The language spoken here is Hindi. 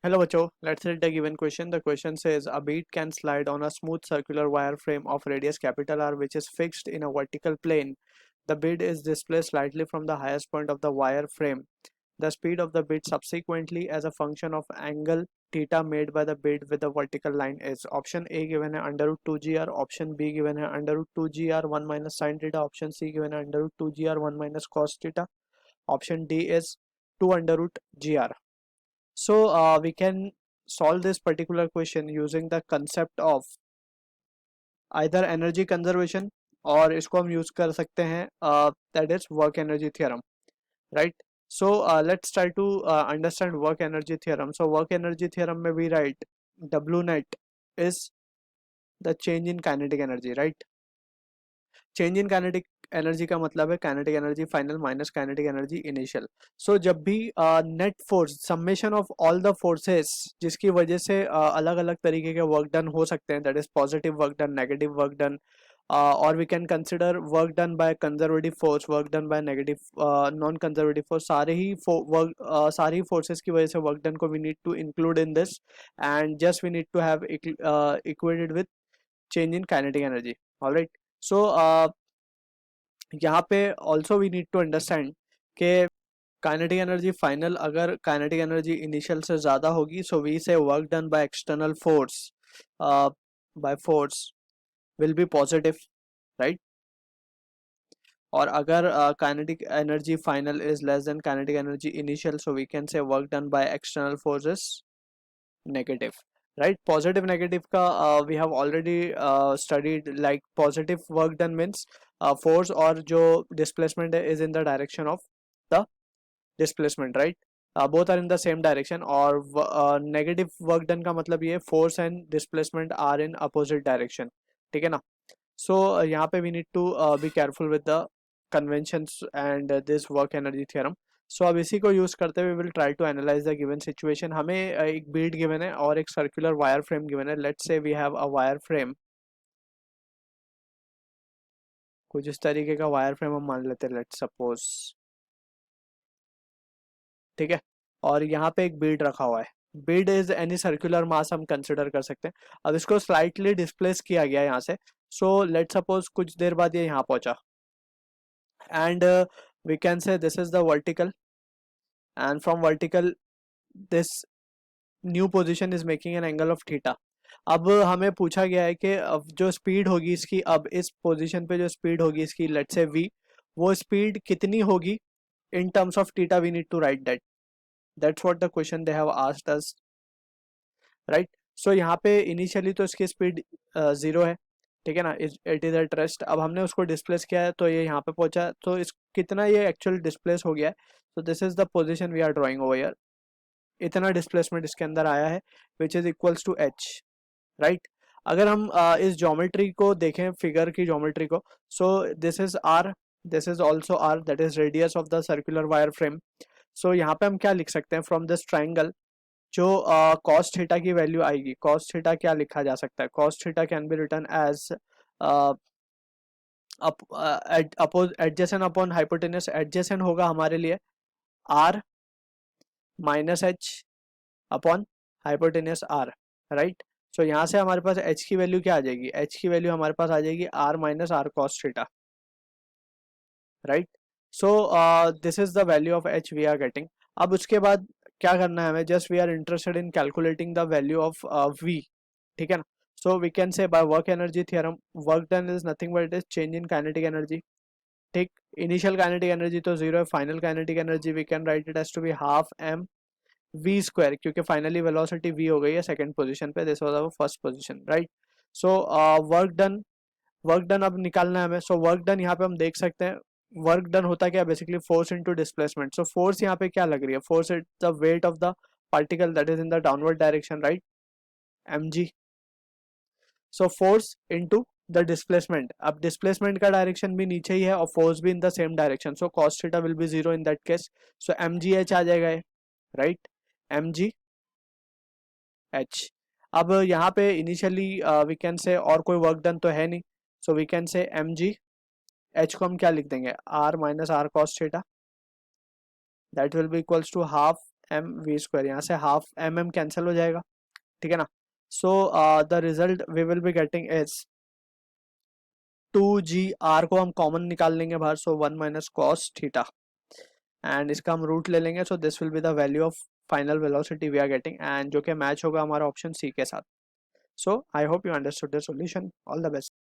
Hello बच्चों, let's read the given question. The question says a bead can slide on a smooth circular wire frame of radius capital R which is fixed in a vertical plane. The bead is displaced slightly from the highest point of the wire frame. The speed of the bead subsequently as a function of angle theta made by the bead with the vertical line is option A given है under root 2gr, option B given है under root 2gr 1 minus sin theta, option C given है under root 2gr 1 minus cos theta, option D is 2 under root gr. So we can solve this particular question using the concept of either energy conservation और इसको हम यूज कर सकते हैं that is work energy theorem, right? So let's try to understand work energy theorem. So work energy theorem में we write W net is the change in kinetic energy, right? Change in kinetic energy का मतलब है kinetic energy final minus kinetic energy initial. So जब भी net force summation of all the forces जिसकी वजह से अलग अलग तरीके के वर्क डन हो सकते हैं, that is positive work done, negative work done, और we can consider work done by conservative force, work done by negative non conservative force. सारी फोर्सेस की वजह से वर्क डन को we need to include in this and just we need to have equated with change in kinetic energy. Alright. So यहाँ पे also we need to understand कि काइनेटिक एनर्जी फाइनल अगर काइनेटिक एनर्जी इनिशियल से ज़्यादा होगी so we say work done by external force by force will be positive, right? और अगर kinetic energy final is less than kinetic energy initial so we can say work done by external forces negative, right? Positive negative का we have already studied. Like positive work done means force और जो displacement है is in the direction of the displacement, right? Both are in the same direction. और negative work done का मतलब ये force and displacement are in opposite direction, ठीक है ना? So यहाँ पे we need to be careful with the conventions and this work energy theorem. सो अब इसी को यूज करते हुए will try to analyse the given situation. हमें एक बीड गिवन है और एक सर्कुलर वायर फ्रेम गिवन है. Let's say we have a wire frame, कुछ इस तरीके का वायर फ्रेम हम मान लेते हैं, लेट्स सपोज, ठीक है. और यहाँ पे एक बीड रखा हुआ है. बीड इज एनी सर्कुलर मास हम कंसिडर कर सकते हैं. अब इसको स्लाइटली डिस्प्लेस किया गया यहाँ से. सो लेट्स सपोज कुछ देर बाद ये यहाँ पहुंचा and we can say this is the vertical and from vertical this new position is making an angle of theta. अब हमें पूछा गया है कि अब जो स्पीड होगी इसकी, अब इस पोजीशन पे जो स्पीड होगी इसकी, लेट्स से v, वो स्पीड कितनी होगी in terms of theta. We need to write that. That's what the question they have asked us, right? So यहाँ पे इनिशियली तो इसकी स्पीड 0 है, ठीक है ना, इट इज एट रेस्ट. अब हमने उसको डिस्प्लेस किया है तो ये यहाँ पे पहुंचा, तो इस कितना ये एक्चुअल डिस्प्लेस हो गया है. So this is the position we are drawing over here. इतना डिस्प्लेसमेंट इसके अंदर आया है which is equals to H, right? अगर हम इस ज्योमेट्री को देखें, फिगर की ज्योमेट्री को, so this is R, this is also R, that is radius of the circular wire frame. So यहाँ पे हम क्या लिख सकते हैं फ्रॉम दिस ट्राइंगल, जो कॉस थीटा की वैल्यू आएगी, कॉस थीटा क्या लिखा जा सकता है? Cos theta can be written as adjacent upon hypotenuse. Adjacent होगा हमारे लिए R minus H upon hypotenuse R, right? So यहाँ से हमारे पास h की वैल्यू क्या आ जाएगी? h की वैल्यू हमारे पास आ जाएगी r minus R cos theta, right? So this is the value of h we are getting. अब उसके बाद क्या करना है हमें? Just we are interested in calculating the value of v, ठीक है ना? So we can say by work energy theorem work done is nothing but it is change in kinetic energy, ठीक? इनिशियल काइनेटिक एनर्जी तो 0 है. Final kinetic energy we can write it as to be half m v square, क्योंकि फाइनली वेलोसिटी v हो गई है सेकंड पोजीशन पे, this was our first position, right? So work done अब निकालना है हमें. सो वर्क डन यहाँ पे हम देख सकते हैं, वर्क डन होता क्या basically? Force into displacement. So force यहाँ पे क्या लग रही है? Force is the weight of the particle that is in the downward direction, right? mg. So force into the displacement. अब डिस्प्लेसमेंट का डायरेक्शन भी नीचे ही है और फोर्स भी in the same direction, so cos theta will be 0 in that case. So mgh आ जाएगा, राइट? mg h. अब यहाँ पे इनिशियली वी कैन से और कोई वर्क डन तो है नहीं, so we can say mg h को हम क्या लिख देंगे? r minus R cos theta, that will be equals to half M V square, यहाँ से हाफ एम एम कैंसिल हो जाएगा, ठीक है ना। So the result we will be getting is 2g r को हम कॉमन निकाल लेंगे बाहर, so 1 minus cos theta, and इसका हम रूट ले लेंगे, so this will be the value of final velocity we are getting, and जो कि मैच होगा हमारा ऑप्शन सी के साथ. So I hope you understood the solution. All the best.